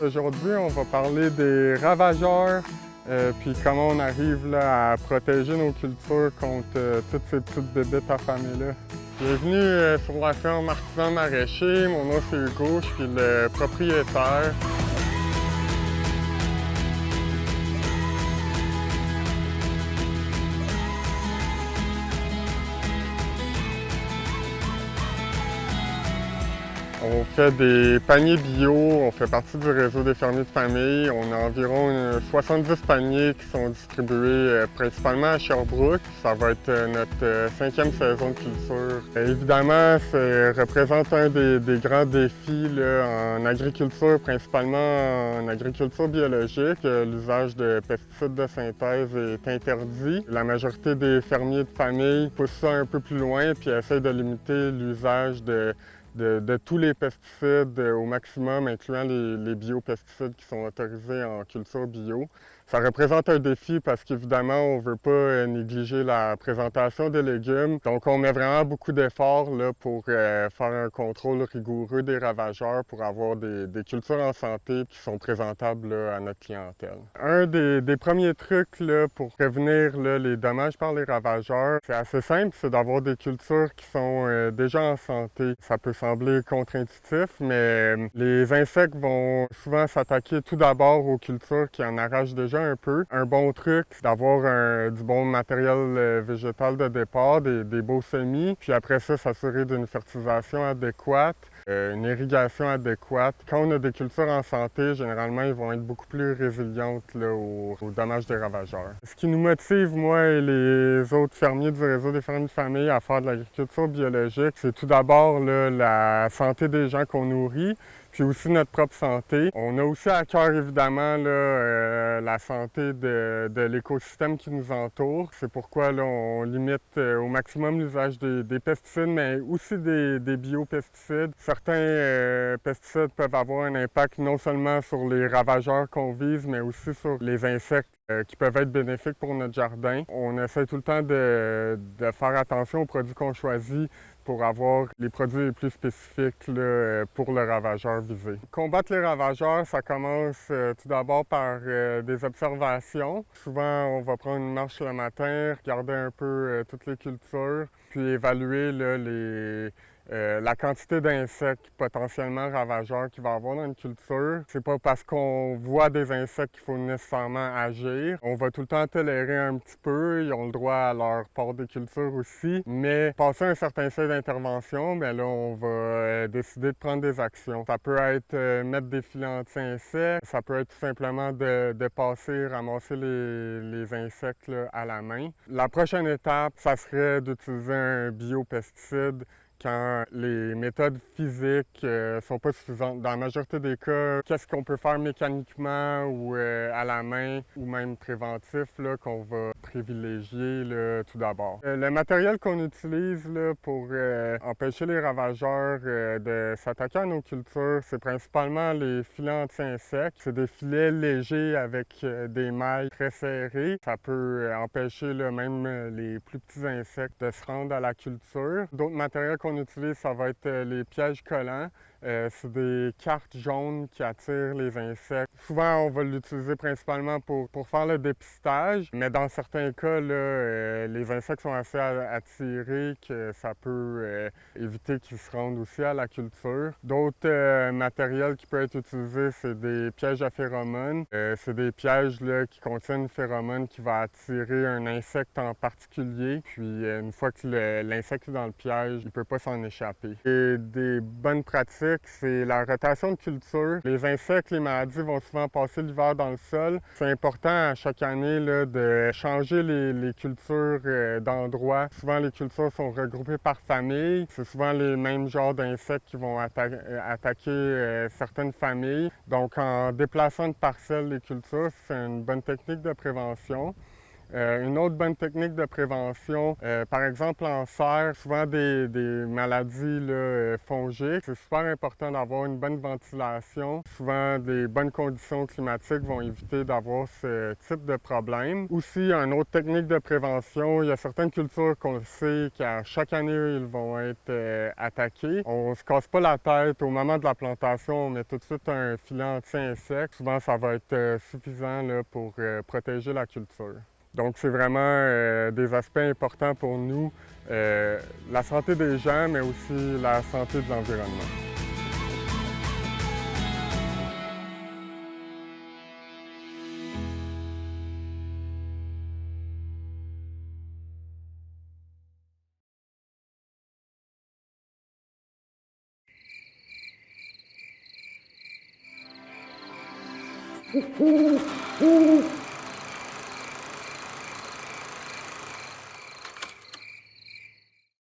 Aujourd'hui, on va parler des ravageurs, puis comment on arrive là, à protéger nos cultures contre toutes ces petites bébites affamées-là. Bienvenue sur la ferme Artisan Maraîcher. Mon nom c'est Hugo, je suis le propriétaire. On fait des paniers bio, on fait partie du réseau des fermiers de famille. On a environ 70 paniers qui sont distribués principalement à Sherbrooke. Ça va être notre 5e saison de culture. Évidemment, ça représente un des grands défis là, en agriculture, principalement en agriculture biologique. L'usage de pesticides de synthèse est interdit. La majorité des fermiers de famille poussent ça un peu plus loin puis essaient de limiter l'usage de tous les pesticides au maximum, incluant les biopesticides qui sont autorisés en culture bio. Ça représente un défi parce qu'évidemment, on ne veut pas négliger la présentation des légumes. Donc, on met vraiment beaucoup d'efforts là, pour faire un contrôle rigoureux des ravageurs pour avoir des cultures en santé qui sont présentables là, à notre clientèle. Un des premiers trucs là, pour prévenir là, les dommages par les ravageurs, c'est assez simple, c'est d'avoir des cultures qui sont déjà en santé. Ça peut sembler contre-intuitif, mais les insectes vont souvent s'attaquer tout d'abord aux cultures qui en arrachent déjà un peu. Un bon truc, c'est d'avoir du bon matériel végétal de départ, des beaux semis, puis après ça, s'assurer d'une fertilisation adéquate, une irrigation adéquate. Quand on a des cultures en santé, généralement, ils vont être beaucoup plus résilientes là, aux dommages des ravageurs. Ce qui nous motive, moi et les autres fermiers du réseau des fermes de famille à faire de l'agriculture biologique, c'est tout d'abord là, la santé des gens qu'on nourrit, puis aussi notre propre santé. On a aussi à cœur, évidemment, là, la santé de l'écosystème qui nous entoure. C'est pourquoi là, on limite au maximum l'usage des pesticides, mais aussi des biopesticides. Certains pesticides peuvent avoir un impact non seulement sur les ravageurs qu'on vise, mais aussi sur les insectes qui peuvent être bénéfiques pour notre jardin. On essaie tout le temps de faire attention aux produits qu'on choisit pour avoir les produits les plus spécifiques là, pour le ravageur visé. Combattre les ravageurs, ça commence tout d'abord par des observations. Souvent, on va prendre une marche le matin, regarder un peu toutes les cultures, puis évaluer là, la quantité d'insectes potentiellement ravageurs qu'il va y avoir dans une culture. C'est pas parce qu'on voit des insectes qu'il faut nécessairement agir. On va tout le temps tolérer un petit peu, ils ont le droit à leur part des cultures aussi, mais passer un certain seuil d'intervention, bien là, on va décider de prendre des actions. Ça peut être mettre des filets anti-insectes, ça peut être tout simplement de passer, ramasser les insectes là, à la main. La prochaine étape, ça serait d'utiliser un biopesticide quand les méthodes physiques sont pas suffisantes. Dans la majorité des cas, qu'est-ce qu'on peut faire mécaniquement ou à la main ou même préventif là, qu'on va privilégier là, tout d'abord. Le matériel qu'on utilise là, pour empêcher les ravageurs de s'attaquer à nos cultures, c'est principalement les filets anti-insectes. C'est des filets légers avec des mailles très serrées. Ça peut empêcher là, même les plus petits insectes de se rendre à la culture. D'autres matériels qu'on utilise, ça va être les pièges collants. C'est des cartes jaunes qui attirent les insectes. Souvent, on va l'utiliser principalement pour faire le dépistage, mais dans certains cas, là, les insectes sont assez attirés que ça peut éviter qu'ils se rendent aussi à la culture. D'autres matériels qui peuvent être utilisés, c'est des pièges à phéromones. C'est des pièges là, qui contiennent une phéromone qui va attirer un insecte en particulier. Puis, une fois que l'insecte est dans le piège, il ne peut pas s'en échapper. Et des bonnes pratiques, c'est la rotation de culture. Les insectes, les maladies vont souvent passer l'hiver dans le sol. C'est important à chaque année là, de changer les cultures d'endroit. Souvent, les cultures sont regroupées par famille. C'est souvent les mêmes genres d'insectes qui vont attaquer certaines familles. Donc, en déplaçant de parcelles les cultures, c'est une bonne technique de prévention. Une autre bonne technique de prévention, par exemple en serre, souvent des maladies là, fongiques, c'est super important d'avoir une bonne ventilation. Souvent, des bonnes conditions climatiques vont éviter d'avoir ce type de problème. Aussi, une autre technique de prévention, il y a certaines cultures qu'on sait qu'à chaque année, ils vont être attaqués. On se casse pas la tête. Au moment de la plantation, on met tout de suite un filet anti-insectes. Souvent, ça va être suffisant là, pour protéger la culture. Donc, c'est vraiment des aspects importants pour nous, la santé des gens, mais aussi la santé de l'environnement.